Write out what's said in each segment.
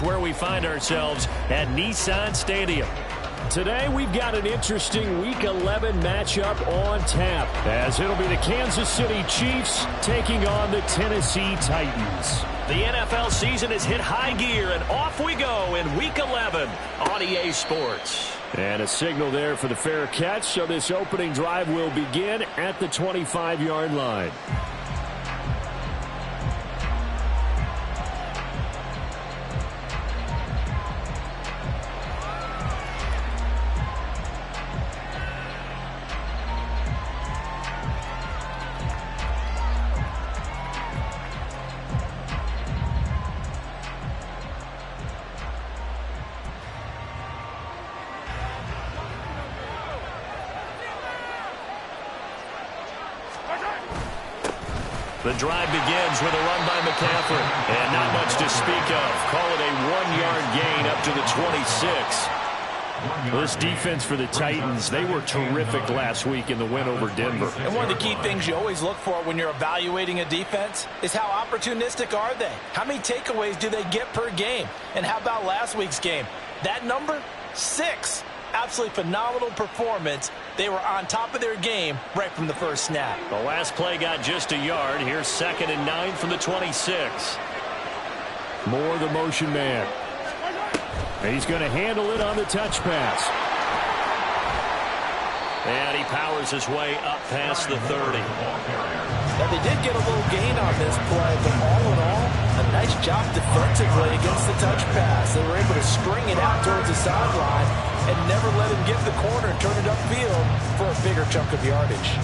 Where we find ourselves at Nissan Stadium. Today we've got an interesting Week 11 matchup on tap, as it'll be the Kansas City Chiefs taking on the Tennessee Titans. The NFL season has hit high gear, and off we go in Week 11 on EA Sports. And a signal there for the fair catch, so this opening drive will begin at the 25-yard line. The drive begins with a run by McCaffrey. And not much to speak of. Call it a 1-yard gain up to the 26. This defense for the Titans, they were terrific last week in the win over Denver. And one of the key things you always look for when you're evaluating a defense is how opportunistic are they? How many takeaways do they get per game? And how about last week's game? That number? 6. Absolutely phenomenal performance. They were on top of their game right from the first snap. The last play got just a yard. Here's 2nd and 9 from the 26. Moore, the motion man. And he's going to handle it on the touch pass. And he powers his way up past the 30. Now, they did get a little gain on this play, but all in all, a nice job defensively against the touch pass. They were able to string it out towards the sideline and never let him get the corner and turn it upfield for a bigger chunk of yardage.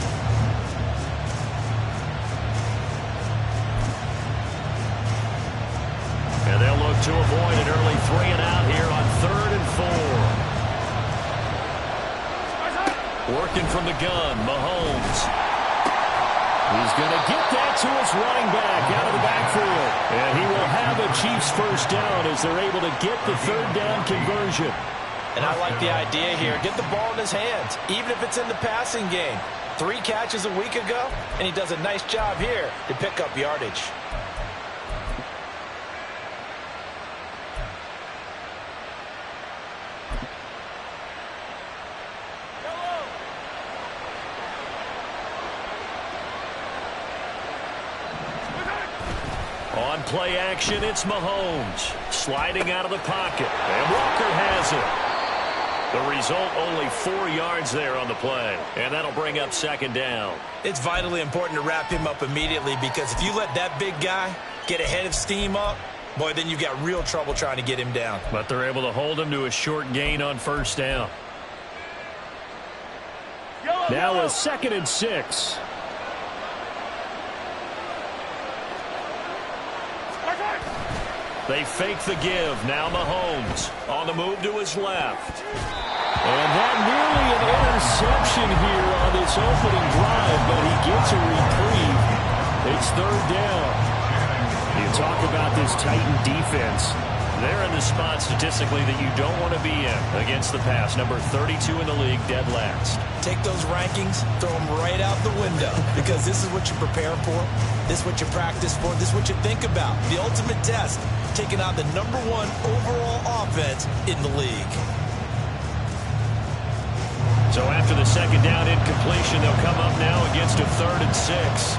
And they'll look to avoid an early 3 and out here on 3rd and 4. Working from the gun, Mahomes. He's going to get that to his running back out of the backfield. And he will have a Chiefs first down as they're able to get the 3rd down conversion. And I like the idea here. Get the ball in his hands, even if it's in the passing game. 3 catches a week ago, and he does a nice job here to pick up yardage. On play action, it's Mahomes. Sliding out of the pocket. And Walker has it. The result, only 4 yards there on the play. And that'll bring up 2nd down. It's vitally important to wrap him up immediately, because if you let that big guy get a head of steam up, boy, then you've got real trouble trying to get him down. But they're able to hold him to a short gain on 1st down. Now a 2nd and 6. They fake the give. Now Mahomes on the move to his left. And that nearly an interception here on this opening drive, but he gets a reprieve. It's 3rd down. You talk about this Titan defense. They're in the spot statistically that you don't want to be in against the pass. Number 32 in the league, dead last. Take those rankings, throw them right out the window, because this is what you prepare for. This is what you practice for. This is what you think about. The ultimate test, taking on the number 1 overall offense in the league. So after the 2nd down incompletion, they'll come up now against a 3rd and 6.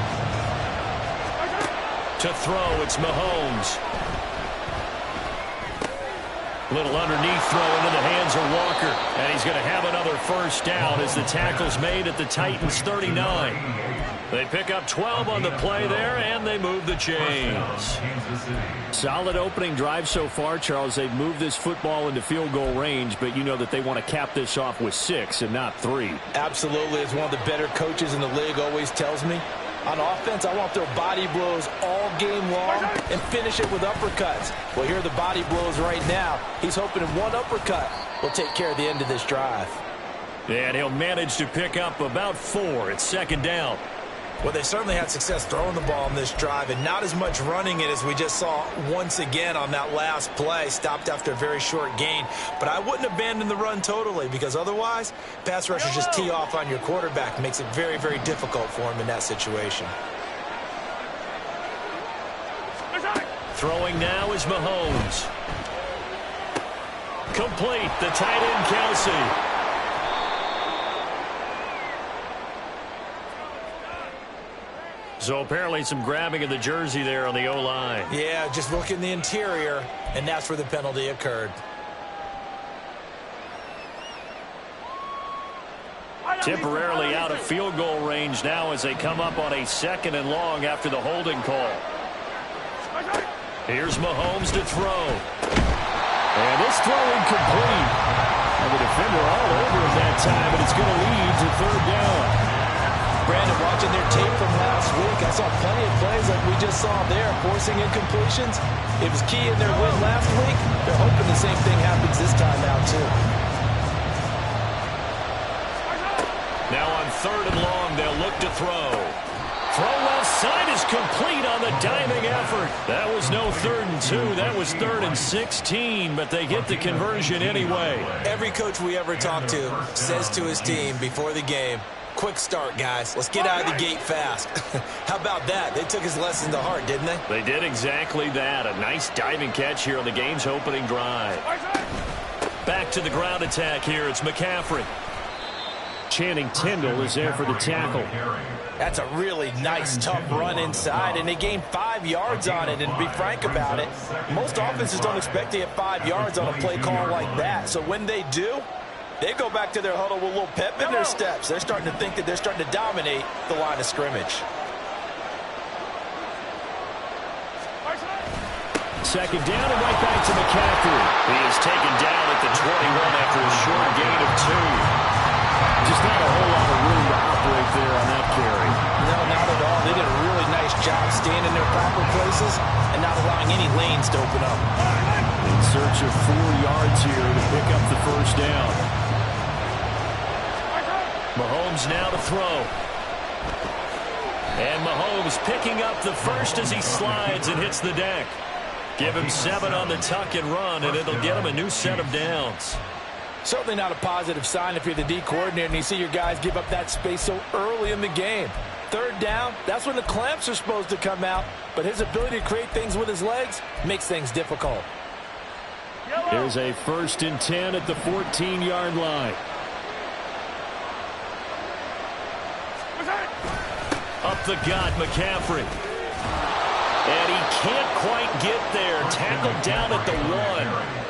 To throw, it's Mahomes. Little underneath throw into the hands of Walker. And he's going to have another first down as the tackle's made at the Titans' 39. They pick up 12 on the play there, and they move the chains. Solid opening drive so far, Charles. They've moved this football into field goal range, but you know that they want to cap this off with 6 and not 3. Absolutely. As one of the better coaches in the league always tells me, on offense, I want their body blows all game long and finish it with uppercuts. Well, here are the body blows right now. He's hoping in one uppercut will take care of the end of this drive. And he'll manage to pick up about 4. It's 2nd down. Well, they certainly had success throwing the ball in this drive, and not as much running it as we just saw once again on that last play. Stopped after a very short gain. But I wouldn't abandon the run totally, because otherwise, pass rushers just tee off on your quarterback. Makes it very, very difficult for him in that situation. Throwing now is Mahomes. complete. The tight end, Kelsey. So apparently some grabbing of the jersey there on the O-line. Yeah, just look in the interior, and that's where the penalty occurred. Temporarily out of field goal range now as they come up on a 2nd and long after the holding call. Here's Mahomes to throw. And this throw incomplete. And the defender all over it that time, but it's going to lead to 3rd down. Brandon, watching their tape from last week, I saw plenty of plays like we just saw there, forcing incompletions. It was key in their win last week. They're hoping the same thing happens this time out, too. Now on 3rd and long, they'll look to throw. Throw left side is complete on the diving effort. That was no 3rd and 2. That was 3rd and 16, but they get the conversion anyway. Every coach we ever talk to says to his team before the game, quick start, guys. Let's get out of the gate fast. How about that? They took his lesson to heart, didn't they? They did exactly that. A nice diving catch here on the game's opening drive. Back to the ground attack here. It's McCaffrey. Channing Tindall is there for the tackle. That's a really nice, tough run inside, and they gained 5 yards on it. And to be frank about it, most offenses don't expect to get 5 yards on a play call like that. So when they do, they go back to their huddle with a little pep in their steps. They're starting to think that they're starting to dominate the line of scrimmage. 2nd down and right back to McCaffrey. He is taken down at the 21 after a short gain of 2. Just not a whole lot of room to operate there on that carry. No, not at all. They did a really nice job staying in their proper places and not allowing any lanes to open up. In search of 4 yards here to pick up the 1st down. Mahomes now to throw. And Mahomes picking up the 1st as he slides and hits the deck. Give him 7 on the tuck and run, and it'll get him a new set of downs. Certainly not a positive sign if you're the D coordinator and you see your guys give up that space so early in the game. 3rd down, that's when the clamps are supposed to come out, but his ability to create things with his legs makes things difficult. Here's a 1st and 10 at the 14-yard line. Up the gut, McCaffrey. And he can't quite get there. Tackled down at the 1.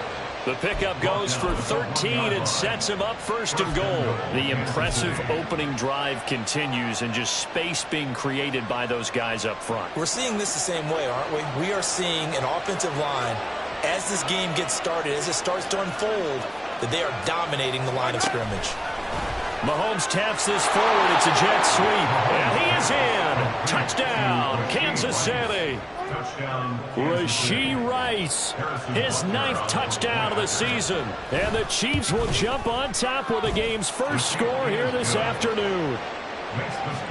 The pickup goes for 13 and sets him up 1st and goal. The impressive opening drive continues and just space being created by those guys up front. We're seeing this the same way, aren't we? We are seeing an offensive line, as this game gets started, as it starts to unfold, that they are dominating the line of scrimmage. Mahomes taps this forward. It's a jet sweep. And he is in. Touchdown, Kansas City. Rashee Rice, his 9th touchdown of the season. And the Chiefs will jump on top with the game's first score here this afternoon.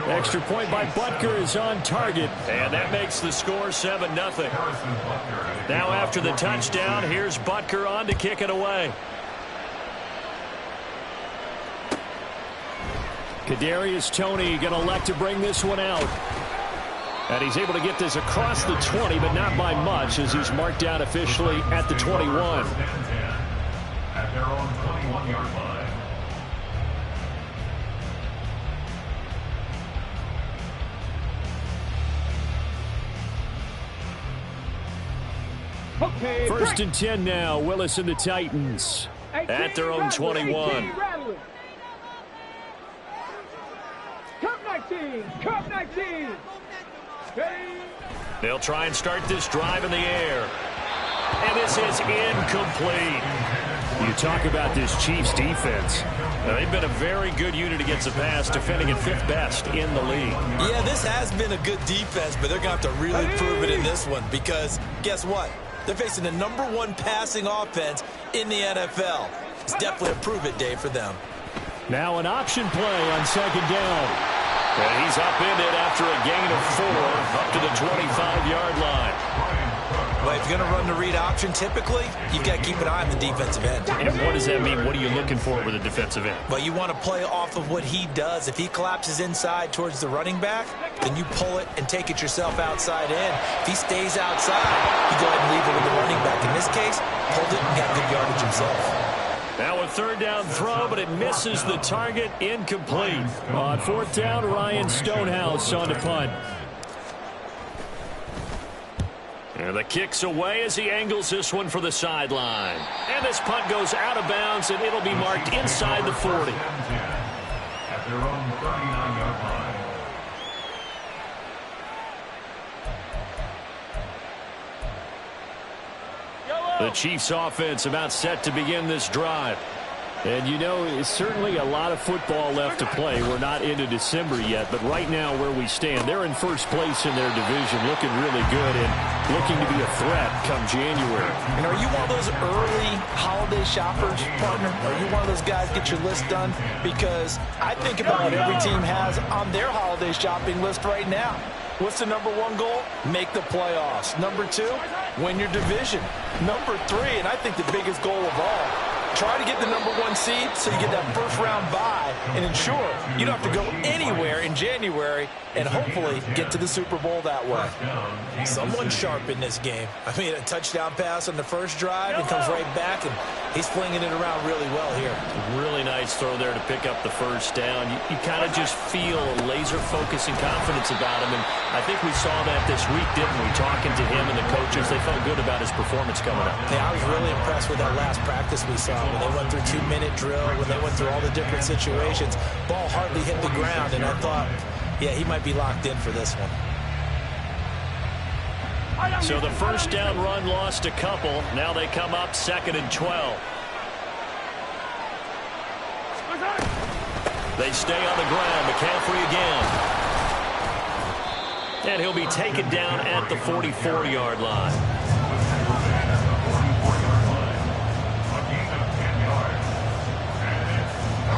Extra point by Butker is on target. And that makes the score 7-0. Now after the touchdown, here's Butker on to kick it away. Kadarius Toney going to elect to bring this one out. And he's able to get this across the 20, but not by much, as he's marked down officially at the 21. At their own 21-yard line. Okay, 1st and 10 now. Willis and the Titans at their own 21. Cup 19. They'll try and start this drive in the air. And this is incomplete. You talk about this Chiefs defense. Now, they've been a very good unit against the pass, defending at 5th best in the league. Yeah, this has been a good defense, but they're going to have to really prove it in this one because guess what? They're facing the #1 passing offense in the NFL. It's definitely a prove-it day for them. Now an option play on 2nd down. And he's upended after a gain of 4 up to the 25-yard line. Well, if you're going to run the read option, typically, you've got to keep an eye on the defensive end. And what does that mean? What are you looking for with a defensive end? Well, you want to play off of what he does. If he collapses inside towards the running back, then you pull it and take it yourself outside in. If he stays outside, you go ahead and leave it with the running back. In this case, pulled it and got good yardage himself. Now a third down throw, but it misses the target, incomplete. On fourth down, Ryan Stonehouse on the punt. And the kick's away as he angles this one for the sideline. And this punt goes out of bounds, and it'll be marked inside the 40. At their own 39-yard line. The Chiefs offense about set to begin this drive. And, you know, it's certainly a lot of football left to play. We're not into December yet, but right now where we stand, they're in first place in their division, looking really good and looking to be a threat come January. And are you one of those early holiday shoppers, partner? Are you one of those guys get your list done? Because I think about what every team has on their holiday shopping list right now. What's the number one goal? Make the playoffs. Number two, win your division. Number three, and I think the biggest goal of all, try to get the number one seed so you get that first round bye and ensure you don't have to go anywhere in January and hopefully get to the Super Bowl that way. Someone sharp in this game. I mean, a touchdown pass on the first drive and comes right back, and he's flinging it around really well here. Really nice throw there to pick up the first down. You kind of just feel laser focus and confidence about him, and I think we saw that this week, didn't we? Talking to him and the coaches, they felt good about his performance coming up. Yeah, I was really impressed with that last practice we saw when they went through 2-minute drill, when they went through all the different situations. Ball hardly hit the ground, and I thought, yeah, he might be locked in for this one. So the first down run lost a couple. Now they come up 2nd and 12. They stay on the ground. McCaffrey again. And he'll be taken down at the 44-yard line.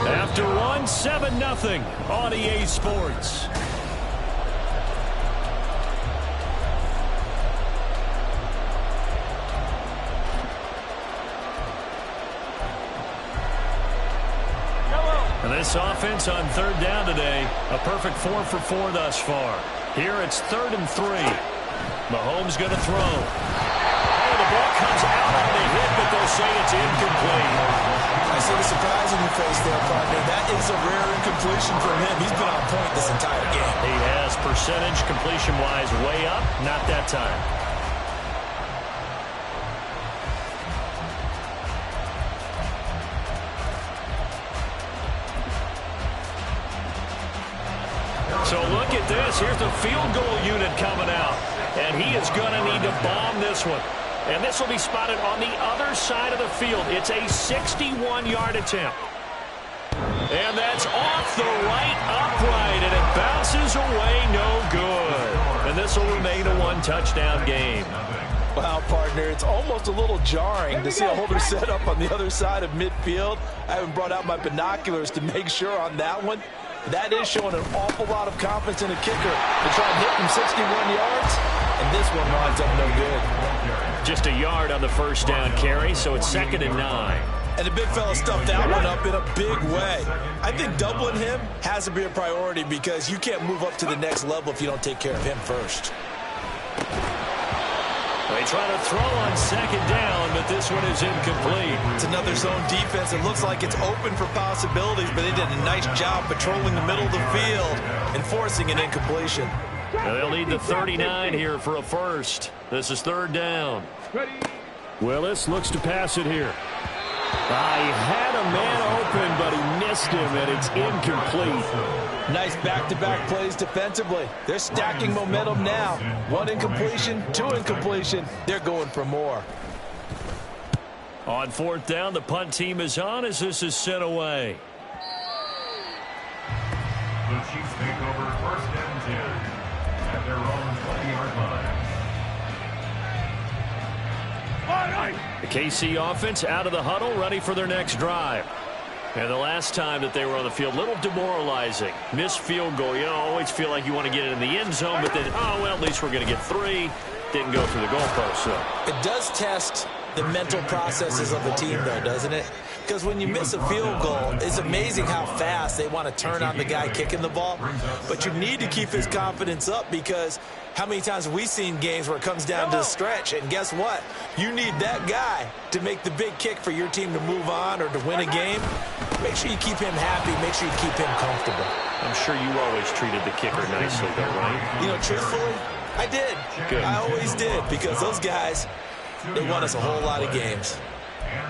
After one, 7-0 on EA Sports. And this offense on third down today, a perfect 4 for 4 thus far. Here it's 3rd and 3. Mahomes going to throw. Oh, the ball comes out on the hit, but they'll say it's incomplete. I see the surprise in your face there, partner. That is a rare incompletion from him. He's been on point this entire game. He has, percentage completion-wise way up, not that time. So look at this. Here's the field goal unit coming out. And he is going to need to bomb this one. And this will be spotted on the other side of the field. It's a 61-yard attempt. And that's off the right upright, and it bounces away, no good. And this will remain a one-touchdown game. Wow, partner, it's almost a little jarring to see a holder set up on the other side of midfield. I haven't brought out my binoculars to make sure on that one. That is showing an awful lot of confidence in the kicker to try and hit from 61 yards, and this one winds up no good. Just a yard on the first down carry, so it's 2nd and 9. And the big fella stuffed that one up in a big way. I think doubling him has to be a priority because you can't move up to the next level if you don't take care of him first. They try to throw on 2nd down, but this one is incomplete. It's another zone defense. It looks like it's open for possibilities, but they did a nice job patrolling the middle of the field and forcing an incompletion. Now they'll need the 39 here for a first. This is 3rd down. Willis looks to pass it here. He had a man open, but he missed him, and it's incomplete. Nice back-to-back plays defensively. They're stacking momentum now. 1 incompletion, 2 incompletion. They're going for more. On 4th down, the punt team is on as this is sent away. The Chiefs take over 1st and 10 at their own 20-yard line. The KC offense out of the huddle, ready for their next drive. And the last time that they were on the field, a little demoralizing. Missed field goal. You always feel like you want to get it in the end zone, but then, oh, well, at least we're going to get 3. Didn't go through the goalpost, so. It does test the mental processes of the team, though, doesn't it? Because when you miss a field goal, it's amazing how fast they want to turn on the guy kicking the ball. But you need to keep his confidence up, because how many times have we seen games where it comes down to the stretch? And guess what? You need that guy to make the big kick for your team to move on or to win a game. Make sure you keep him happy. Make sure you keep him comfortable. I'm sure you always treated the kicker nicely, though, right? You know, truthfully, I did. Good. I always did, because those guys, they won us a whole lot of games.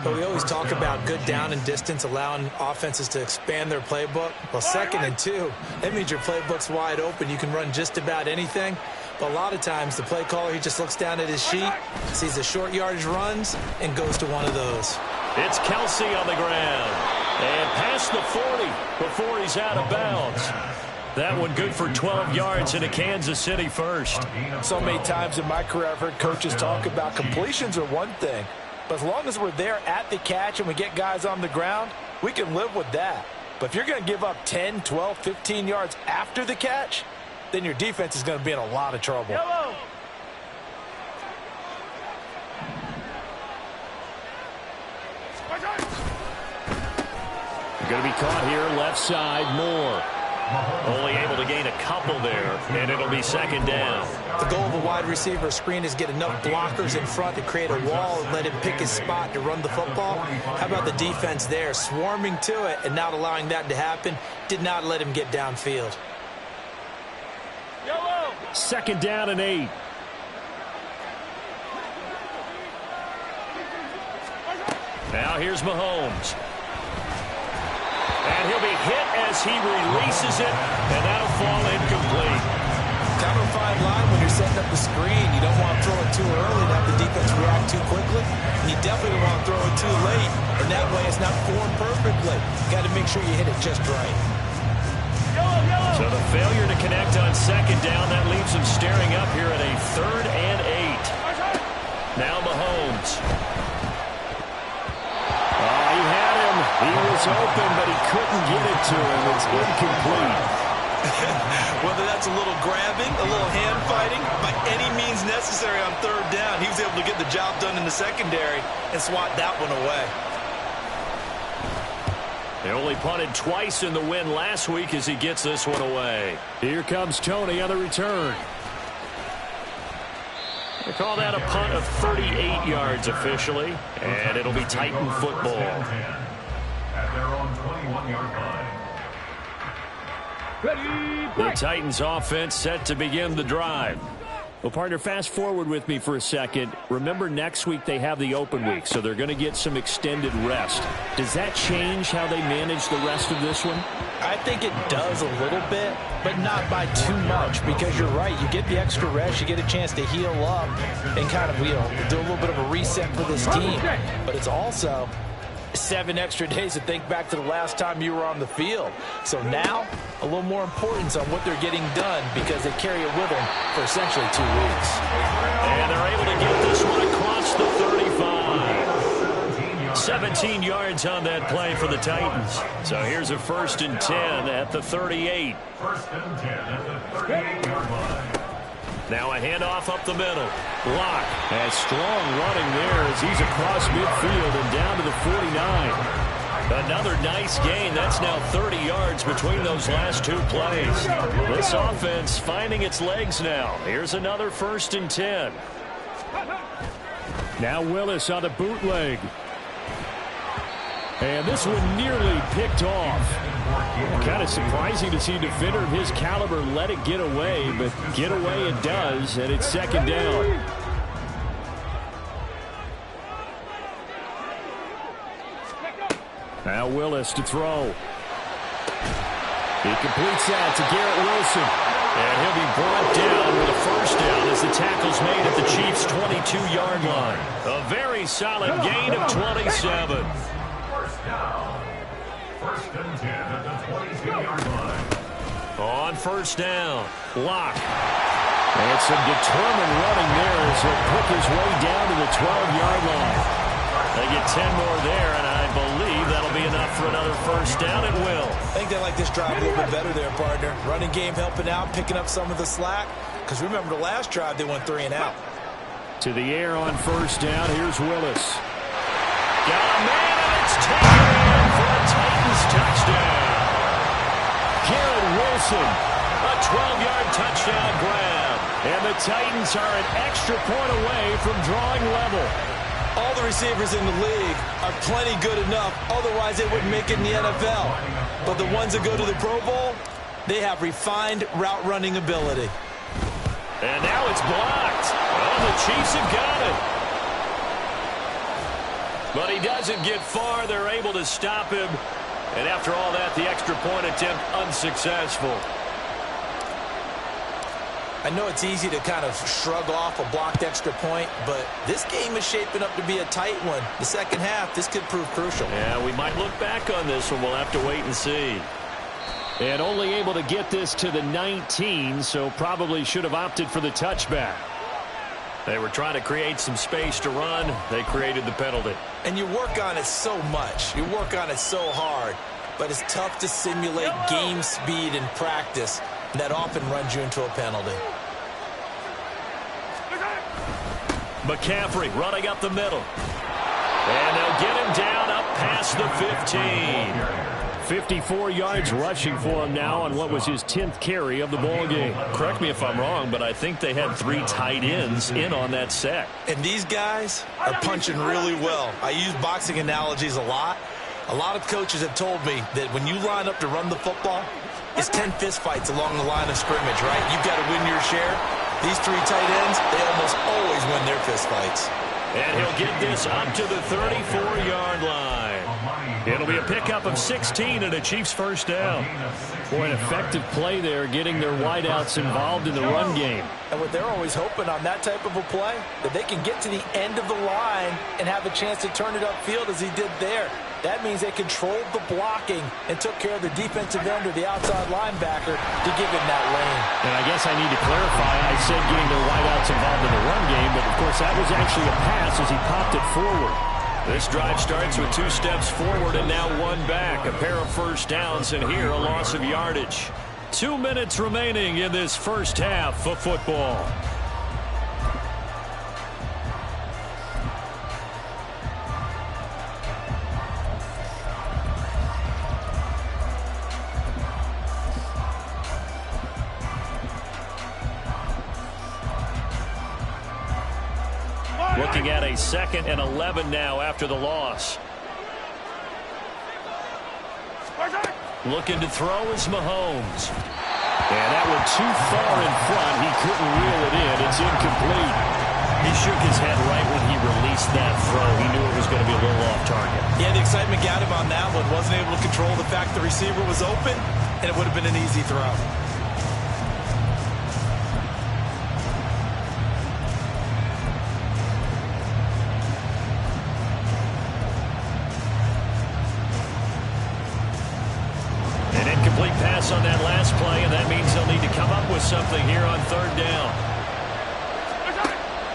But we always talk about good down and distance, allowing offenses to expand their playbook. Well, 2nd and 2, that means your playbook's wide open. You can run just about anything. But a lot of times, the play caller, he just looks down at his sheet, sees the short yardage runs, and goes to one of those. It's Kelsey on the ground. And past the 40 before he's out of bounds. That one good for 12 yards in a Kansas City first. So many times in my career, I've heard coaches talk about completions are one thing. But as long as we're there at the catch and we get guys on the ground, we can live with that. But if you're going to give up 10, 12, 15 yards after the catch, then your defense is going to be in a lot of trouble. Yellow. Going to be caught here left side, Moore. Only able to gain a couple there, and it'll be 2nd down. The goal of a wide receiver screen is get enough blockers in front to create a wall and let him pick his spot to run the football. How about the defense there, swarming to it and not allowing that to happen? Did not let him get downfield. 2nd down and 8. Now here's Mahomes. And he'll be hit as he releases it, and that'll fall incomplete. Kind of a fine line when you're setting up the screen. You don't want to throw it too early and have the defense react too quickly. And you definitely don't want to throw it too late. And that way it's not formed perfectly. You got to make sure you hit it just right. So the failure to connect on 2nd down, that leaves him staring up here at a 3rd and 8. Now Mahomes. He had him. He was open, but he couldn't get it to him. It's incomplete. Whether that's a little grabbing, a little hand fighting, by any means necessary on 3rd down, he was able to get the job done in the secondary and swat that one away. They only punted twice in the win last week as he gets this one away. Here comes Tony on the return. They call that a punt of 38 yards officially, and it'll be Titan football. At their own 21-yard line. The Titans offense set to begin the drive. Well, partner, fast forward with me for a second. Remember, next week they have the open week, so they're going to get some extended rest. Does that change how they manage the rest of this one? I think it does a little bit, but not by too much, because you're right. You get the extra rest, you get a chance to heal up and kind of, do a little bit of a reset for this team. But it's also 7 extra days to think back to the last time you were on the field. So now, a little more importance on what they're getting done, because they carry it with them for essentially 2 weeks. And they're able to get this one across the 35. 17 yards on that play for the Titans. So here's a 1st and 10 at the 38. 1st and 10 at the 38-yard line. Now a handoff up the middle. Block. And strong running there as he's across midfield and down to the 49. Another nice gain. That's now 30 yards between those last 2 plays. This offense finding its legs now. Here's another 1st and 10. Now Willis on the bootleg. And this one nearly picked off. Kind of surprising to see a defender of his caliber let it get away, but get away it does, and it's 2nd down. Now Willis to throw. He completes that to Garrett Wilson. And he'll be brought down with a 1st down as the tackle's made at the Chiefs' 22-yard line. A very solid gain of 27. 1st down. 1st and 10 at the 22-yard line. On 1st down, Lock. And some determined running there as he'll pick his way down to the 12-yard line. They get 10 more there, and I believe that'll be enough for another 1st down. It will. I think they like this drive a little bit better there, partner. Running game helping out, picking up some of the slack. Because remember the last drive, they went 3 and out. To the air on 1st down. Here's Willis. Got a man, and it's taken Wilson. A 12-yard touchdown grab. And the Titans are an extra point away from drawing level. All the receivers in the league are plenty good enough. Otherwise, they wouldn't make it in the NFL. But the ones that go to the Pro Bowl, they have refined route running ability. And now it's blocked. Well, the Chiefs have got it. But he doesn't get far. They're able to stop him. And after all that, the extra point attempt unsuccessful. I know it's easy to kind of shrug off a blocked extra point, but this game is shaping up to be a tight one. The second half, this could prove crucial. Yeah, we might look back on this one. We'll have to wait and see. And only able to get this to the 19, so probably should have opted for the touchback. They were trying to create some space to run. They created the penalty. And you work on it so much. You work on it so hard. But it's tough to simulate game speed in practice. And that often runs you into a penalty. McCaffrey running up the middle. And they'll get him down up past the 15. 54 yards rushing for him now on what was his 10th carry of the ball game. Correct me if I'm wrong, but I think they had 3 tight ends in on that set. And these guys are punching really well. I use boxing analogies a lot. A lot of coaches have told me that when you line up to run the football, it's 10 fistfights along the line of scrimmage, right? You've got to win your share. These 3 tight ends, they almost always win their fistfights. And he'll get this up to the 34-yard line. It'll be a pickup of 16 and a Chiefs first down. Boy, an effective play there, getting their wideouts involved in the run game. And what they're always hoping on that type of a play, that they can get to the end of the line and have a chance to turn it upfield as he did there. That means they controlled the blocking and took care of the defensive end or the outside linebacker to give him that lane. And I guess I need to clarify, I said getting their wideouts involved in the run game, but of course that was actually a pass as he popped it forward. This drive starts with 2 steps forward and now 1 back. A pair of first downs and here a loss of yardage. 2 minutes remaining in this first half of football. Looking at a 2nd and 11 now after the loss. Looking to throw is Mahomes. And that one too far in front. He couldn't reel it in. It's incomplete. He shook his head right when he released that throw. He knew it was going to be a little off target. Yeah, the excitement got him on that one. Wasn't able to control the fact the receiver was open, and it would have been an easy throw. Pass on that last play, and that means they'll need to come up with something here on 3rd down.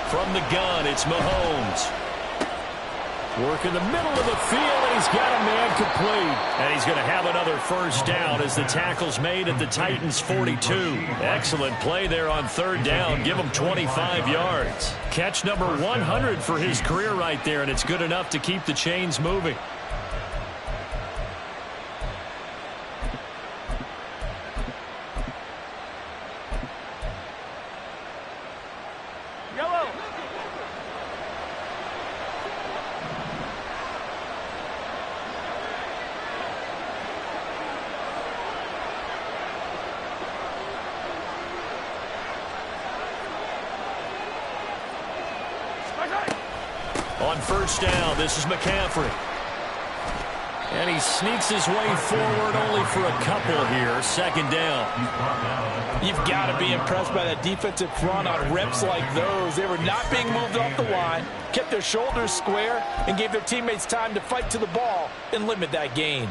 From the gun, it's Mahomes. Working the middle of the field, and he's got a man complete. And he's going to have another first down as the tackle's made at the Titans' 42. Excellent play there on 3rd down. Give him 25 yards. Catch number 100 for his career right there, and it's good enough to keep the chains moving. On first down, this is McCaffrey. And he sneaks his way forward only for a couple here. 2nd down. You've got to be impressed by that defensive front on reps like those. They were not being moved off the line, kept their shoulders square, and gave their teammates time to fight to the ball and limit that gain.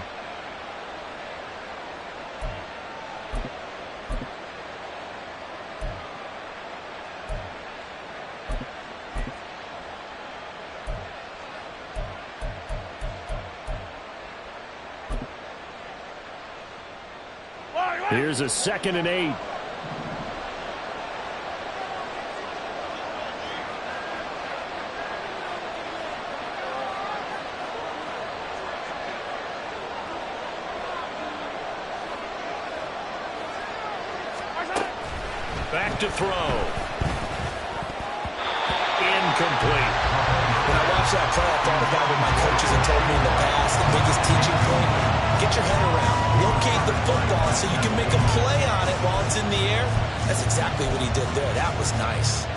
Here's a 2nd and 8. Back to throw. Incomplete. When I watched that play, I thought about what my coaches have told me in the past. The biggest teaching point, get your head around. Locate the football so you can make a play on it while it's in the air. That's exactly what he did there. That was nice.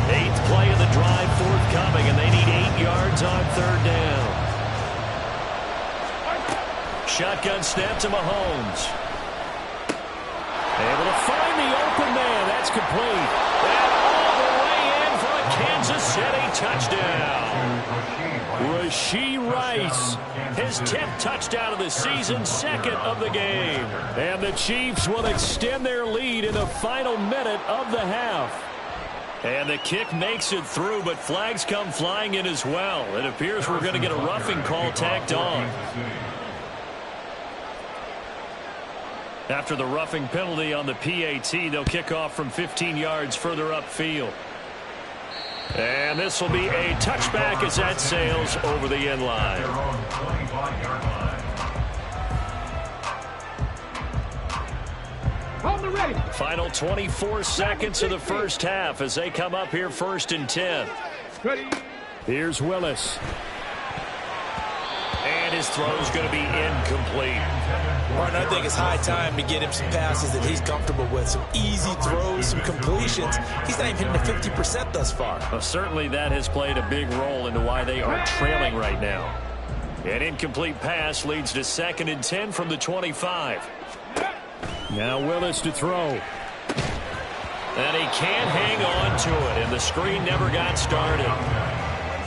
Eighth play of the drive forthcoming, and they need 8 yards on third down. Shotgun snap to Mahomes. Able to find the open man. That's complete. And all the way in for a Kansas City touchdown. Rashee Rice, his 10th touchdown of the season, 2nd of the game. And the Chiefs will extend their lead in the final minute of the half. And the kick makes it through, but flags come flying in as well. It appears we're going to get a roughing call tacked on. After the roughing penalty on the PAT, they'll kick off from 15 yards further upfield. And this will be a touchback as that sails over the end line. Final 24 seconds of the first half as they come up here 1st and 10. Here's Willis. And his throw's going to be incomplete. Martin, I think it's high time to get him some passes that he's comfortable with. Some easy throws, some completions. He's not even hitting the 50% thus far. Well, certainly that has played a big role into why they are trailing right now. An incomplete pass leads to 2nd and 10 from the 25. Now Willis to throw. And he can't hang on to it, and the screen never got started.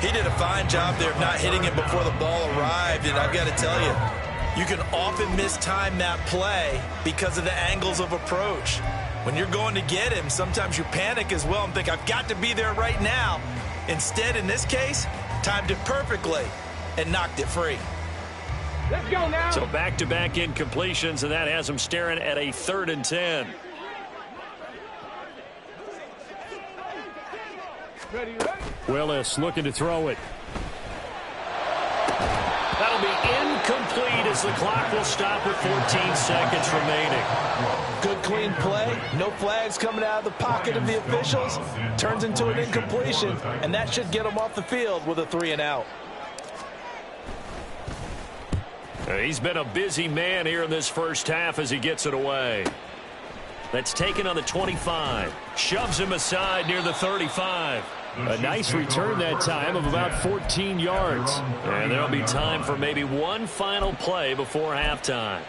He did a fine job there of not hitting it before the ball arrived, and I've got to tell you, you can often mistime that play because of the angles of approach. When you're going to get him, sometimes you panic as well and think, I've got to be there right now. Instead, in this case, timed it perfectly and knocked it free. Let's go now. So back-to-back incompletions, and that has him staring at a 3rd and 10. Ready. Willis looking to throw it. That'll be incomplete as the clock will stop with 14 seconds remaining. Good, clean play. No flags coming out of the pocket of the officials. Turns into an incompletion, and that should get him off the field with a 3 and out. He's been a busy man here in this first half as he gets it away. That's taken on the 25. Shoves him aside near the 35. A nice return that time of about 14 yards. And there'll be time for maybe one final play before halftime.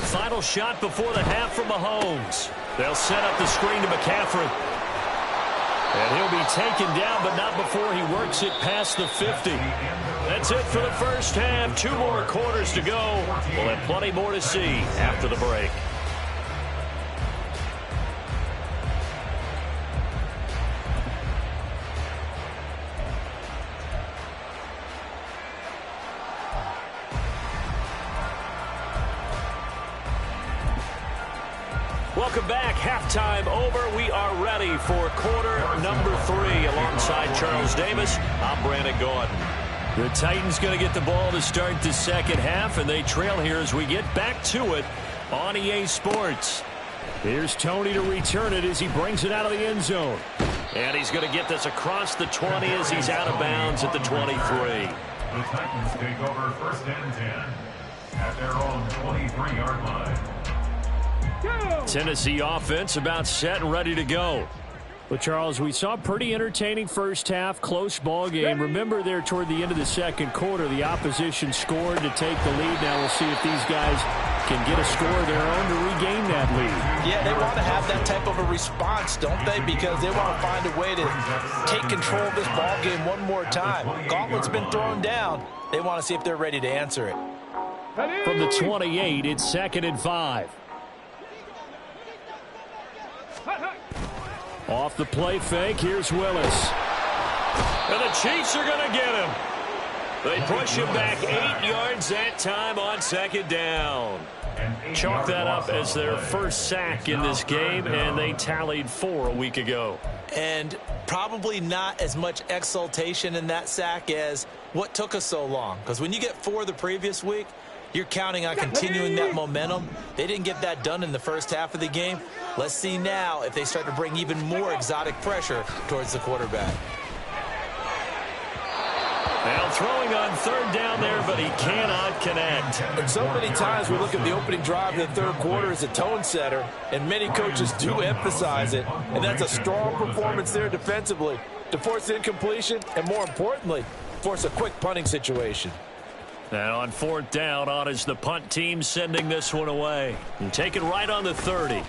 Final shot before the half from Mahomes. They'll set up the screen to McCaffrey. And he'll be taken down, but not before he works it past the 50. That's it for the first half. 2 more quarters to go. We'll have plenty more to see after the break. Welcome back. Halftime over. We are ready for quarter number 3 alongside Charles Davis. I'm Brandon Gordon. The Titans going to get the ball to start the second half, and they trail here as we get back to it on EA Sports. Here's Tony to return it as he brings it out of the end zone. And he's going to get this across the 20 as he's out of bounds at the 23. The Titans take over 1st and 10 at their own 23-yard line. Tennessee offense about set and ready to go. Well, Charles, we saw a pretty entertaining first half, close ball game. Remember there toward the end of the second quarter, the opposition scored to take the lead. Now we'll see if these guys can get a score of their own to regain that lead. Yeah, they want to have that type of a response, don't they? Because they want to find a way to take control of this ball game one more time. Gauntlet's been thrown down. They want to see if they're ready to answer it. From the 28, it's 2nd and 5. Off the play fake, here's Willis. And the Chiefs are going to get him. They push him back 8 yards that time on second down. Chalk that up as their first sack in this game, and they tallied 4 a week ago. And probably not as much exultation in that sack as what took us so long. Because when you get 4 the previous week, you're counting on continuing that momentum. They didn't get that done in the first half of the game. Let's see now if they start to bring even more exotic pressure towards the quarterback. Now throwing on third down there, but he cannot connect. And so many times we look at the opening drive in the third quarter as a tone setter, and many coaches do emphasize it. And that's a strong performance there defensively to force incompletion and, more importantly, force a quick punting situation. And on fourth down, on is the punt team sending this one away. And take it right on the 30.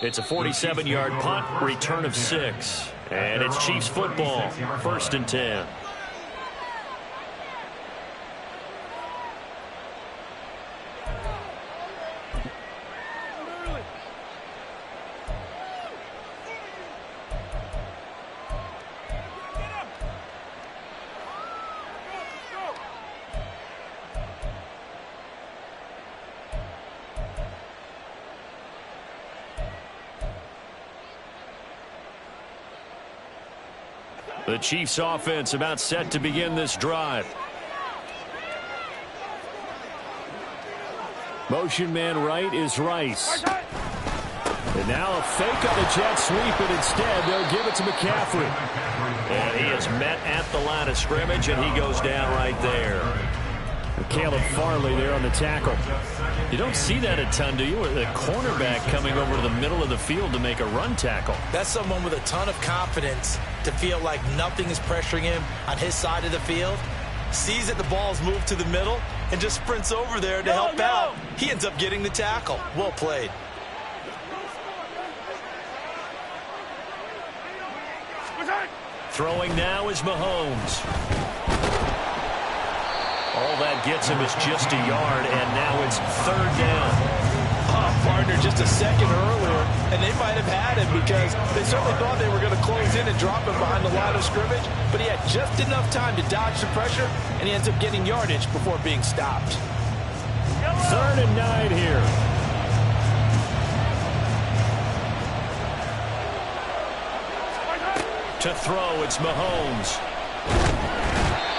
It's a 47-yard punt, return of 6. And it's Chiefs football, 1st and 10. The Chiefs offense about set to begin this drive. Motion man right is Rice. And now a fake on the jet sweep, and instead they'll give it to McCaffrey. And he is met at the line of scrimmage, and he goes down right there. Caleb Farley there on the tackle. You don't see that a ton, do you? The cornerback coming over to the middle of the field to make a run tackle. That's someone with a ton of confidence to feel like nothing is pressuring him on his side of the field. Sees that the ball's moved to the middle and just sprints over there to help out. He ends up getting the tackle. Well played. Throwing now is Mahomes. All that gets him is just a yard, and now it's third down. Partner just a second earlier, and they might have had him because they certainly thought they were going to close in and drop him behind the line of scrimmage, but he had just enough time to dodge the pressure, and he ends up getting yardage before being stopped. 3rd and 9 here. To throw, it's Mahomes.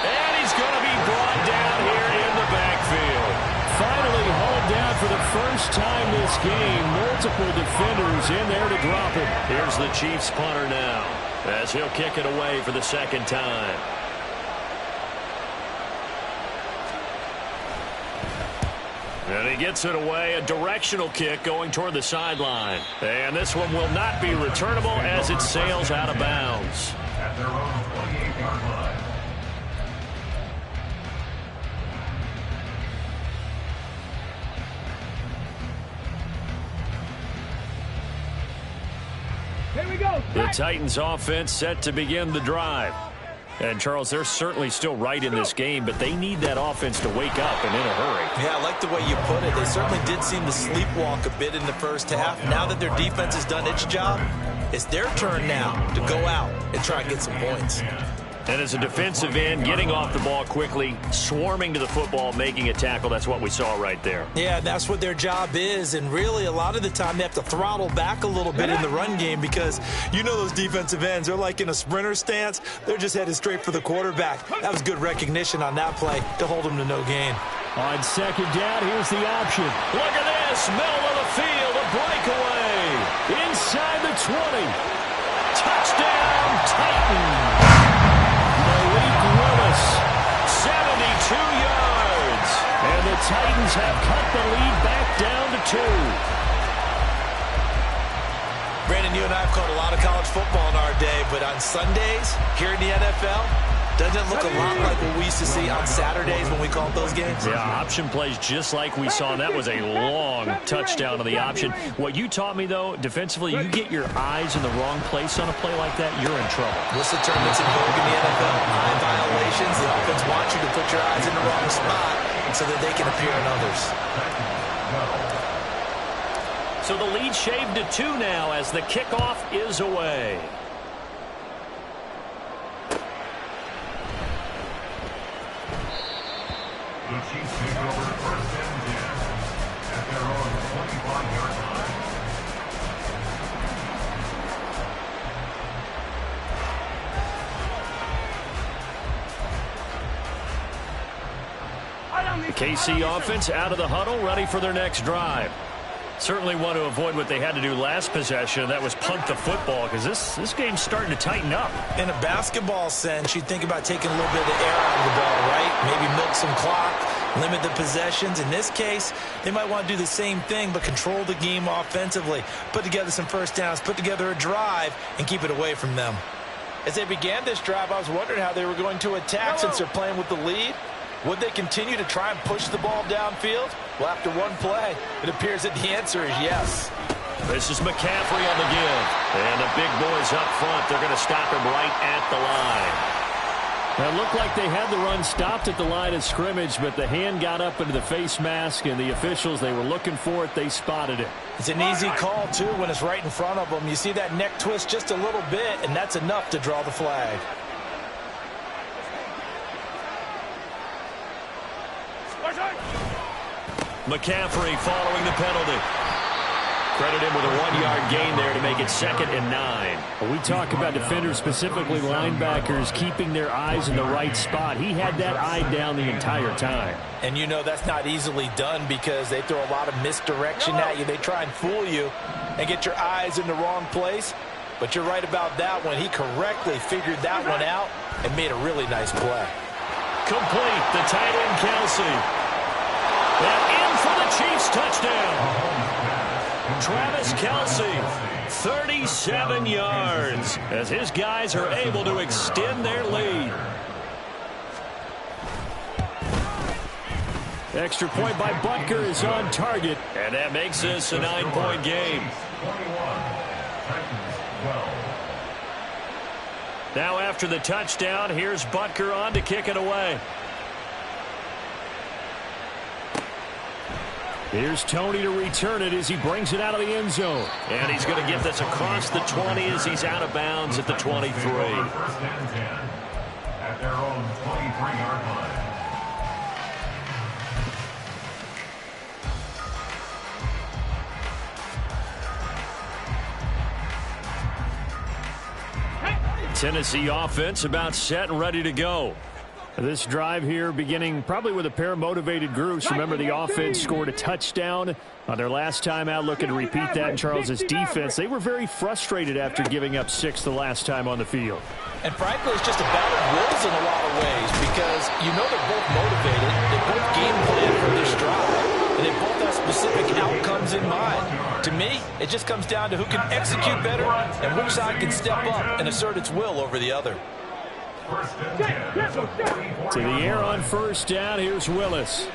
And he's going to be brought down here in the backfield. Finally hauled down for the first time this game. Multiple defenders in there to drop him. Here's the Chiefs punter now as he'll kick it away for the second time. And he gets it away, a directional kick going toward the sideline. And this one will not be returnable as it sails out of bounds. At their own 28-yard line. Here we go. The Titans offense set to begin the drive. And, Charles, they're certainly still right in this game, but they need that offense to wake up and in a hurry. Yeah, I like the way you put it. They certainly did seem to sleepwalk a bit in the first half. Now that their defense has done its job, it's their turn now to go out and try and get some points. And as a defensive end, getting off the ball quickly, swarming to the football, making a tackle, that's what we saw right there. Yeah, that's what their job is, and really a lot of the time they have to throttle back a little bit in the run game because you know those defensive ends, they're like in a sprinter stance. They're just headed straight for the quarterback. That was good recognition on that play to hold them to no gain. On second down, here's the option. Look at this, middle of the field, a breakaway. Inside the 20. Touchdown, Titans. Malik Willis, 72 yards. And the Titans have cut the lead back down to 2. Brandon, you and I have caught a lot of college football in our day, but on Sundays here in the NFL, doesn't it look a lot like what we used to see on Saturdays when we called those games? Yeah, option plays just like we saw, and that was a long touchdown on the option. What you taught me, though, defensively, you get your eyes in the wrong place on a play like that, you're in trouble. Whistle tournaments in vogue in the NFL, eye violations. The offense wants you to put your eyes in the wrong spot so that they can appear in others. So the lead shaved to 2 now as the kickoff is away. The Chiefs take over first and 10 at their own 25-yard line. The KC offense out of the huddle, ready for their next drive. Certainly want to avoid what they had to do last possession. That was punt the football, because this game's starting to tighten up. In a basketball sense, you think about taking a little bit of the air out of the ball, right? Maybe milk some clock, limit the possessions. In this case, they might want to do the same thing, but control the game offensively. Put together some first downs, put together a drive, and keep it away from them. As they began this drive, I was wondering how they were going to attack since they're playing with the lead. Would they continue to try and push the ball downfield? Well, after one play, it appears that the answer is yes. This is McCaffrey on the give. And the big boys up front, they're going to stop him right at the line. It looked like they had the run stopped at the line of scrimmage, but the hand got up into the face mask, and the officials, they were looking for it. They spotted it. It's an easy call, too, when it's right in front of them. You see that neck twist just a little bit, and that's enough to draw the flag. McCaffrey following the penalty. Credit him with a 1-yard gain there to make it 2nd and 9. Well, we talk about defenders, specifically linebackers, keeping their eyes in the right spot. He had that eye down the entire time. And you know that's not easily done because they throw a lot of misdirection at you. They try and fool you and get your eyes in the wrong place. But you're right about that one. He correctly figured that one out and made a really nice play. Complete. The tight end, Kelsey. And in for the Chiefs touchdown. Travis Kelsey, 37 yards, as his guys are able to extend their lead. Extra point by Butker is on target, and that makes this a 9-point game. Now after the touchdown, here's Butker on to kick it away. Here's Tony to return it as he brings it out of the end zone. And he's going to get this across the 20 as he's out of bounds at the 23. First and 10 at their own 23-yard line. Tennessee offense about set and ready to go. This drive here beginning probably with a pair of motivated groups. Remember, the offense scored a touchdown on their last time out. Looking to repeat that in Charles's defense. They were very frustrated after giving up 6 the last time on the field. And frankly, it's just a battle of wills in a lot of ways because you know they're both motivated. They both game plan for this drive. And they both have specific outcomes in mind. To me, it just comes down to who can execute better and which side can step up and assert its will over the other. To the air on first down. Here's Willis.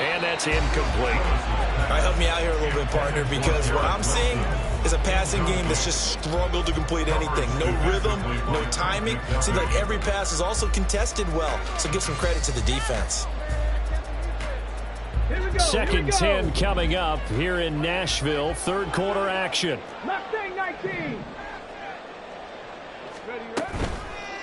And that's incomplete. All right, help me out here a little bit, partner, because what I'm seeing is a passing game that's just struggled to complete anything. No rhythm, no timing. Seems like every pass is also contested well. So give some credit to the defense. 2nd 10 coming up here in Nashville. Third quarter action. Mustang 19.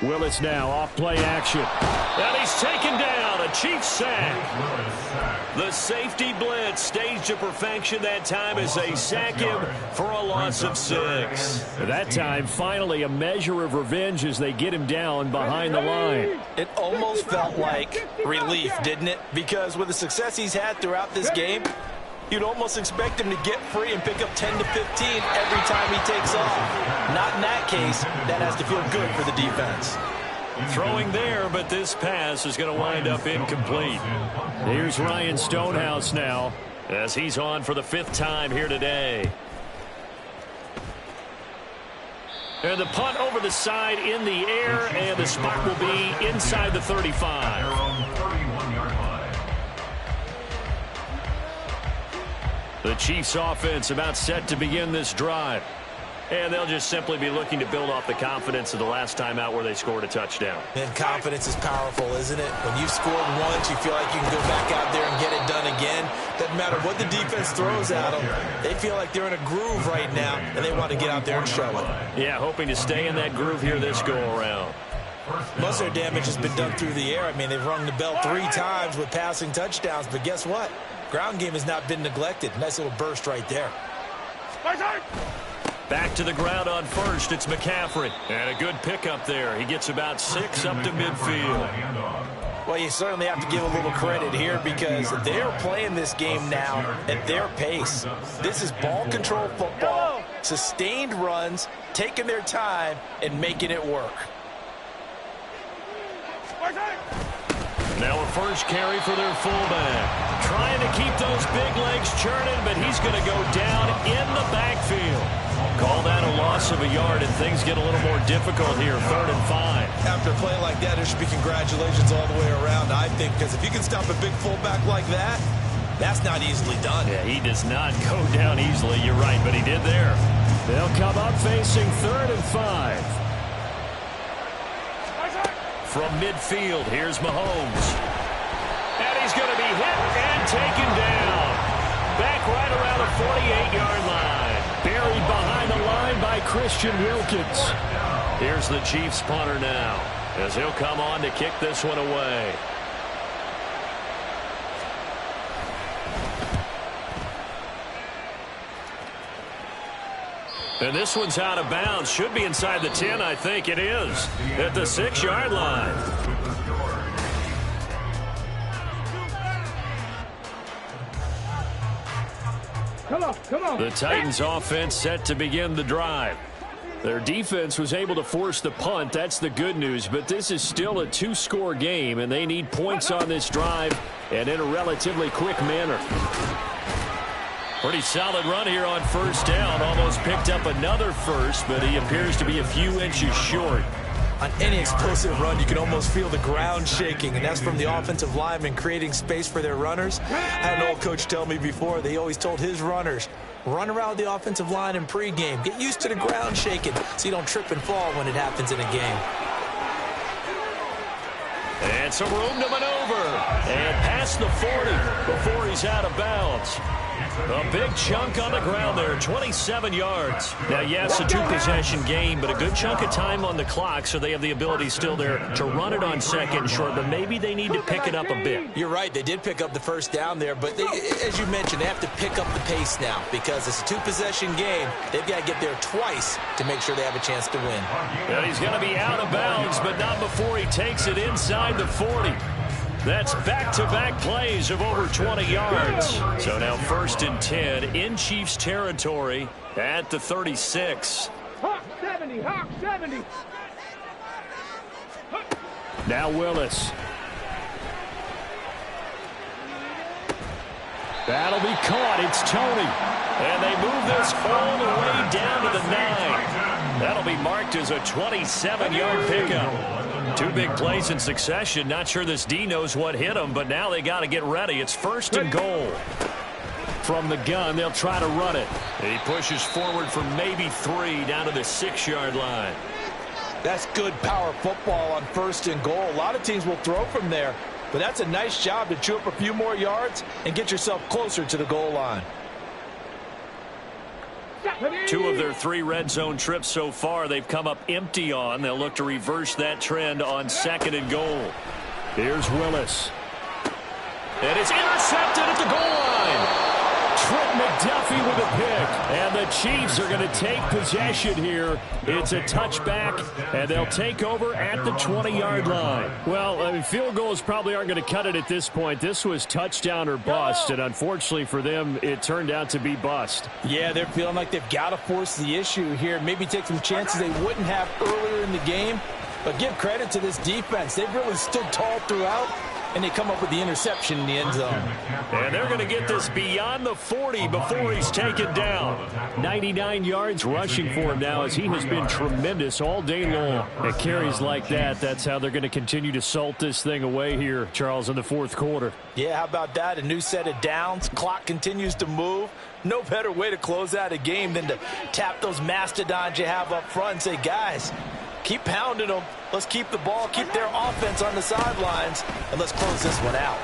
Willis now off play action. And he's taken down. A Chiefs sack. The safety blitz staged to perfection that time as they sack him for a loss of 6. That time, finally, a measure of revenge as they get him down behind the line. It almost felt like relief, didn't it? Because with the success he's had throughout this game, you'd almost expect him to get free and pick up 10 to 15 every time he takes off. Not in that case. That has to feel good for the defense. Throwing there, but this pass is going to wind up incomplete. Here's Ryan Stonehouse now as he's on for the 5th time here today. And the punt over the side in the air, and the spot will be inside the 35. The Chiefs offense about set to begin this drive. And they'll just simply be looking to build off the confidence of the last time out where they scored a touchdown. And confidence is powerful, isn't it? When you've scored once, you feel like you can go back out there and get it done again. Doesn't matter what the defense throws at them. They feel like they're in a groove right now, and they want to get out there and show it. Yeah, hoping to stay in that groove here this go-around. Most of their damage has been done through the air. I mean, they've rung the bell 3 times with passing touchdowns, but guess what? Ground game has not been neglected. Nice little burst right there. Back to the ground on first. It's McCaffrey. And a good pickup there. He gets about 6 up to midfield. Well, you certainly have to give a little credit here because they're playing this game now at their pace. This is ball control football, sustained runs, taking their time, and making it work. Now a first carry for their fullback. Trying to keep those big legs churning, but he's going to go down in the backfield. Call that a loss of a yard, and things get a little more difficult here, 3rd and 5. After a play like that, there should be congratulations all the way around, I think, because if you can stop a big fullback like that, that's not easily done. Yeah, he does not go down easily, you're right, but he did there. They'll come up facing 3rd and 5. From midfield, here's Mahomes. And he's going to be hit and taken down. Back right around the 48-yard line. Buried behind the line by Christian Wilkins. Here's the Chiefs punter now, as he'll come on to kick this one away. And this one's out of bounds. Should be inside the 10, I think it is. At the 6-yard line. Come on. The Titans offense set to begin the drive. Their defense was able to force the punt. That's the good news. But this is still a 2-score game, and they need points on this drive and in a relatively quick manner. Pretty solid run here on first down. Almost picked up another first, but he appears to be a few inches short. On any explosive run, you can almost feel the ground shaking, and that's from the offensive linemen creating space for their runners. I had an old coach tell me before, they always told his runners, run around the offensive line in pregame. Get used to the ground shaking so you don't trip and fall when it happens in a game. And some room to maneuver. And past the 40 before he's out of bounds. A big chunk on the ground there, 27 yards. Now, yes, a 2-possession game, but a good chunk of time on the clock, so they have the ability still there to run it on 2nd short, but maybe they need to pick it up a bit. You're right. They did pick up the first down there, but they, as you mentioned, they have to pick up the pace now because it's a 2-possession game. They've got to get there twice to make sure they have a chance to win. And he's going to be out of bounds, but not before he takes it inside the 40. That's back-to-back plays of over 20 yards. So now 1st and 10 in Chiefs territory at the 36. Hawk 70, Hawk 70. Now Willis. That'll be caught. It's Tony. And they move this all the way down to the 9. That'll be marked as a 27-yard pickup. 2 big plays in succession. Not sure this D knows what hit him, but now they got to get ready. It's 1st and goal. From the gun, they'll try to run it. He pushes forward for maybe 3 down to the 6-yard line. That's good power football on 1st and goal. A lot of teams will throw from there, but that's a nice job to chew up a few more yards and get yourself closer to the goal line. 2 of their 3 red zone trips so far they've come up empty on. They'll look to reverse that trend on 2nd and goal. Here's Willis. And it's intercepted at the goal line. Trent McDuffie with a pick. And the Chiefs are going to take possession here. It's a touchback, and they'll take over at the 20-yard line. Well, I mean, field goals probably aren't going to cut it at this point. This was touchdown or bust, and unfortunately for them, it turned out to be bust. Yeah, they're feeling like they've got to force the issue here. Maybe take some chances they wouldn't have earlier in the game. But give credit to this defense. They've really stood tall throughout, and they come up with the interception in the end zone. And they're going to get this beyond the 40 before he's taken down. 99 yards rushing for him now as he has been tremendous all day long. At carries like that, that's how they're going to continue to salt this thing away here, Charles, in the 4th quarter. Yeah, how about that? A new set of downs. Clock continues to move. No better way to close out a game than to tap those mastodons you have up front and say, guys, keep pounding them. Let's keep the ball, keep their offense on the sidelines, and let's close this one out.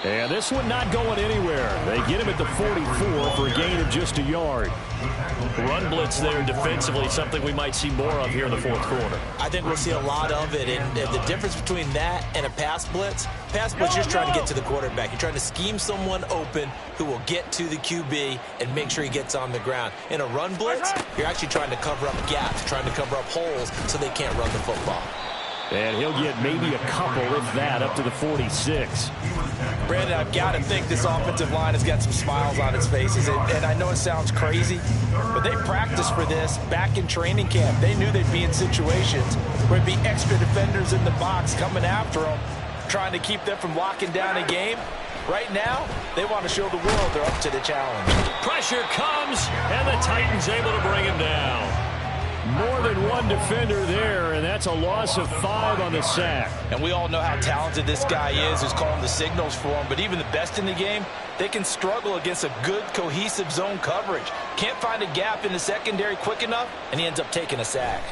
And this one not going anywhere. They get him at the 44 for a gain of just a yard. Run blitz there defensively, something we might see more of here in the fourth quarter. I think we'll see a lot of it, and the difference between that and a pass blitz, you're just trying to get to the quarterback. You're trying to scheme someone open who will get to the QB and make sure he gets on the ground. In a run blitz, you're actually trying to cover up gaps, trying to cover up holes so they can't run the football. And he'll get maybe a couple, if that, up to the 46. Brandon, I've got to think this offensive line has got some smiles on its faces. And I know it sounds crazy, but they practiced for this back in training camp. They knew they'd be in situations where it'd be extra defenders in the box coming after them, trying to keep them from locking down a game. Right now, they want to show the world they're up to the challenge. Pressure comes, and the Titans able to bring him down. More than one defender there, and that's a loss of 5 on the sack. And we all know how talented this guy is, who's calling the signals for him. But even the best in the game, they can struggle against a good, cohesive zone coverage. Can't find a gap in the secondary quick enough, and he ends up taking a sack.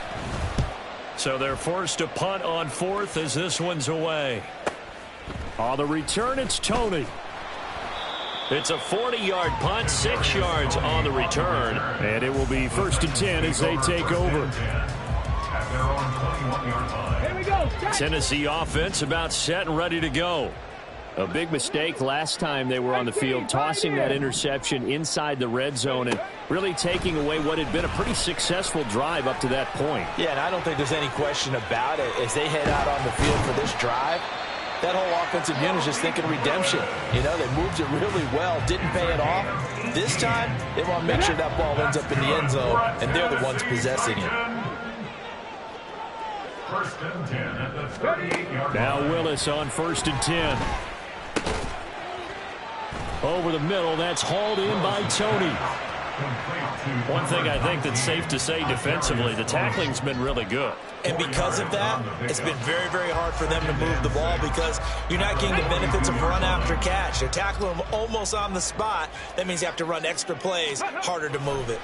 So they're forced to punt on 4th as this one's away. On the return, it's Tony. It's a 40-yard punt, 6 yards on the return. And it will be 1st and 10 as they take over. Here we go. Tennessee offense about set and ready to go. A big mistake last time they were on the field, tossing that interception inside the red zone and really taking away what had been a pretty successful drive up to that point. Yeah, and I don't think there's any question about it. As they head out on the field for this drive, that whole offensive unit is just thinking redemption. You know, they moved it really well, didn't pay it off. This time, they want to make sure that ball ends up in the end zone, and they're the ones possessing it. 1st and 10 at the 38-yard line. Now Willis on 1st and 10. Over the middle, that's hauled in by Tony. One thing I think that's safe to say defensively, the tackling's been really good. And because of that, it's been very, very hard for them to move the ball because you're not getting the benefits of run after catch. They're tackling them almost on the spot. That means you have to run extra plays, harder to move it.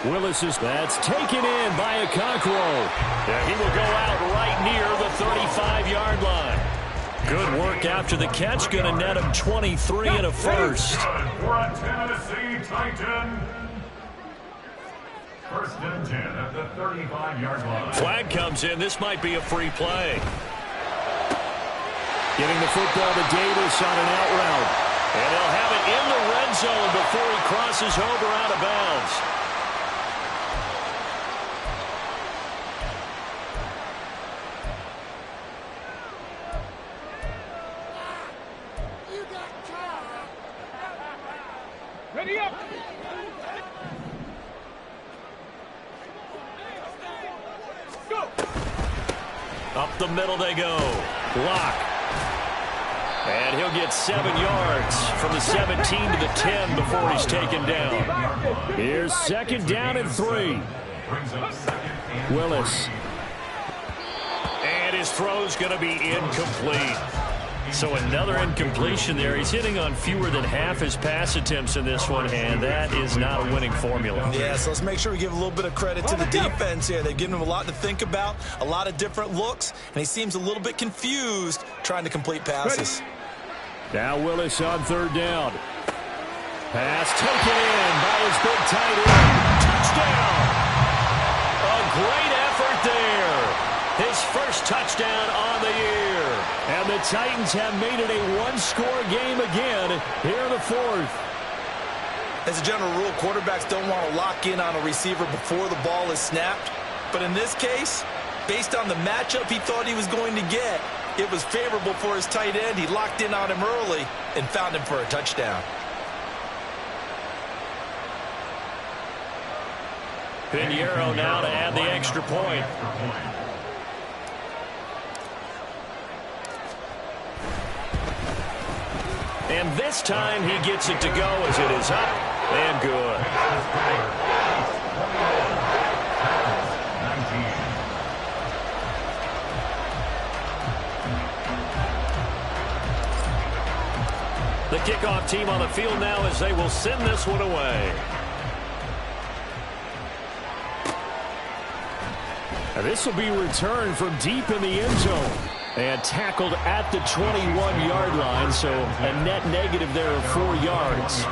Willis is that's taken in by Okonkwo. Yeah, he will go out right near the 35-yard line. Good work after the catch. Going to net him 23 and a first. For a Tennessee Titan. 1st and 10 at the 35-yard line. Flag comes in. This might be a free play. Getting the football to Davis on an out route. And they'll have it in the red zone before he crosses over out of bounds. Ready up. Go. Up the middle they go. Block. And he'll get 7 yards from the 17 to the 10 before he's taken down. Here's 2nd down and 3. Willis. And his throw's going to be incomplete. So another incompletion there. He's hitting on fewer than half his pass attempts in this one, and that is not a winning formula. Yeah, so let's make sure we give a little bit of credit to the defense here. They've given him a lot to think about, a lot of different looks, and he seems a little bit confused trying to complete passes. Now Willis on 3rd down. Pass taken in by his big tight end. Touchdown! A great effort there. His first touchdown on the year. And the Titans have made it a one-score game again here in the 4th. As a general rule, quarterbacks don't want to lock in on a receiver before the ball is snapped. But in this case, based on the matchup he thought he was going to get, it was favorable for his tight end. He locked in on him early and found him for a touchdown. Pinheiro now to add the extra point. And this time he gets it to go as it is up and good. The kickoff team on the field now as they will send this one away. And this will be returned from deep in the end zone. And tackled at the 21-yard line, so a net negative there of 4 yards.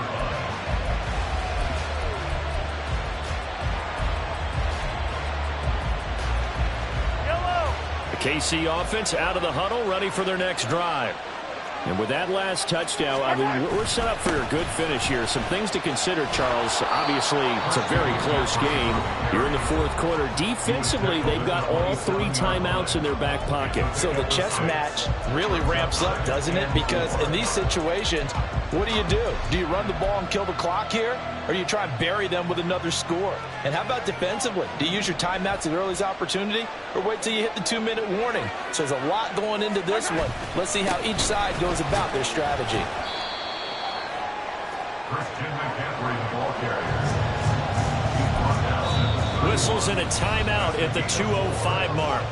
The KC offense out of the huddle, ready for their next drive. And with that last touchdown, I mean, we're set up for a good finish here. Some things to consider, Charles. Obviously, it's a very close game. You're in the fourth quarter. Defensively, they've got all 3 timeouts in their back pocket. So the chess match really ramps up, doesn't it? Because in these situations, what do? Do you run the ball and kill the clock here? Or you try and bury them with another score? And how about defensively? Do you use your timeouts at earliest opportunity? Or wait till you hit the 2-minute warning? So there's a lot going into this one. Let's see how each side goes about their strategy. Whistles and a timeout at the 2:05 mark.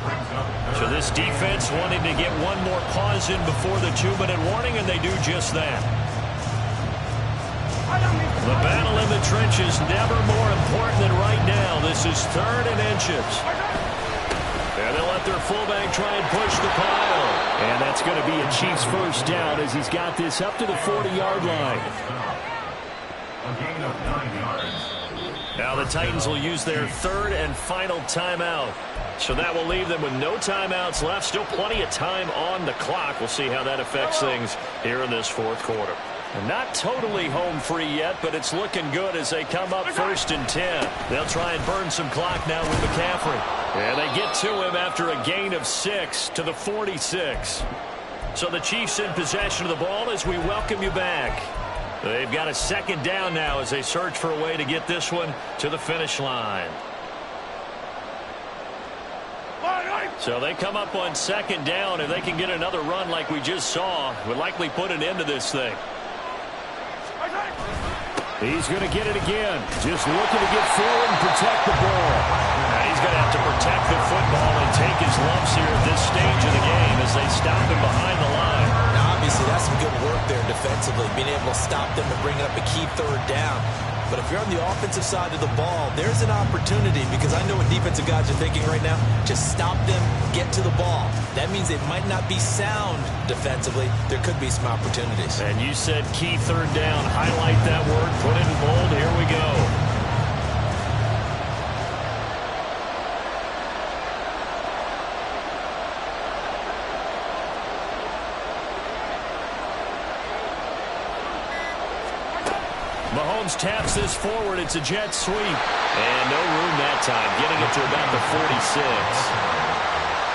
So this defense wanting to get one more pause in before the 2-minute warning, and they do just that. The battle in the trenches, never more important than right now. This is 3rd and inches. And they'll let their fullback try and push the pile. And that's going to be a Chiefs first down as he's got this up to the 40-yard line. A gain of 9 yards. Now the Titans will use their 3rd and final timeout. So that will leave them with no timeouts left. Still plenty of time on the clock. We'll see how that affects things here in this fourth quarter. Not totally home free yet, but it's looking good as they come up 1st and 10. They'll try and burn some clock now with McCaffrey. And they get to him after a gain of 6 to the 46. So the Chiefs in possession of the ball as we welcome you back. They've got a 2nd down now as they search for a way to get this one to the finish line. So they come up on 2nd down. If they can get another run like we just saw, would likely put an end to this thing. He's going to get it again. Just looking to get forward and protect the ball. Now he's going to have to protect the football and take his lumps here at this stage of the game as they stop him behind the line. Now, obviously, that's some good work there defensively, being able to stop them and bring up a key 3rd down. But if you're on the offensive side of the ball, there's an opportunity, because I know what defensive guys are thinking right now. Just stop them, get to the ball. That means they might not be sound defensively. There could be some opportunities. And you said key 3rd down. Highlight that word. Put it in bold. Here we go. Mahomes taps this forward. It's a jet sweep. And no room that time. Getting it to about the 46.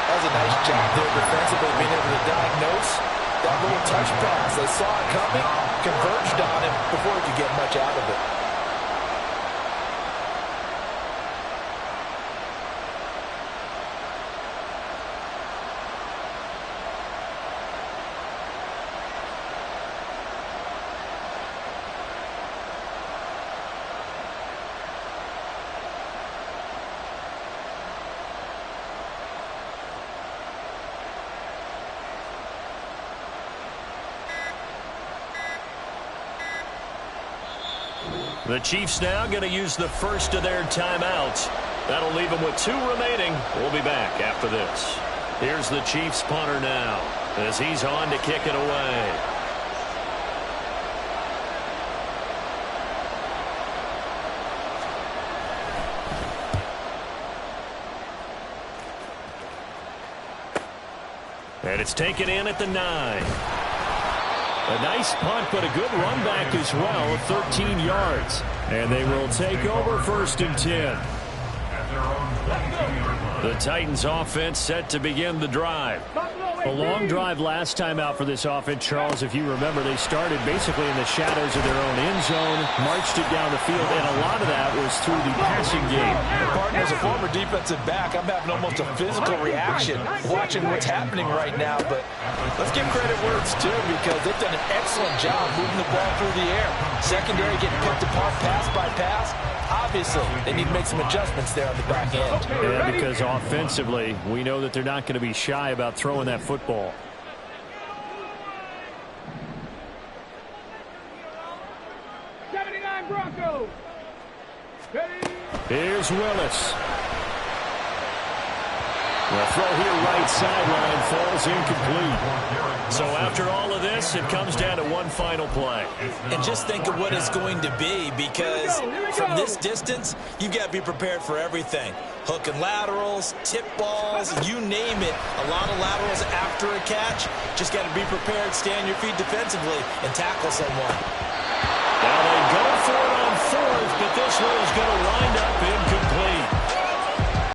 That was a nice job there defensively, being able to diagnose that little touch pass. They saw it coming, converged on him before he could get much out of it. The Chiefs now going to use the first of their timeouts. That'll leave them with 2 remaining. We'll be back after this. Here's the Chiefs punter now as he's on to kick it away. And it's taken in at the 9. A nice punt, but a good run back as well, 13 yards. And they will take over 1st and 10. The Titans offense set to begin the drive. A long drive last time out for this offense, Charles. If you remember, they started basically in the shadows of their own end zone, marched it down the field, and a lot of that was through the passing game. Partner, as a former defensive back, I'm having almost a physical reaction watching what's happening right now. But let's give credit where it's due, because they've done an excellent job moving the ball through the air. Secondary getting picked apart pass by pass. Obviously, they need to make some adjustments there on the back end. Yeah, because offensively, we know that they're not going to be shy about throwing that football. Broncos. Here's Willis. The throw here right sideline falls incomplete. So after all of this, it comes down to one final play. And just think of what it's going to be, because from this distance, you've got to be prepared for everything. Hook and laterals, tip balls, you name it. A lot of laterals after a catch. Just got to be prepared, stay on your feet defensively, and tackle someone. Now they go for it on fourth, but this one is going to wind up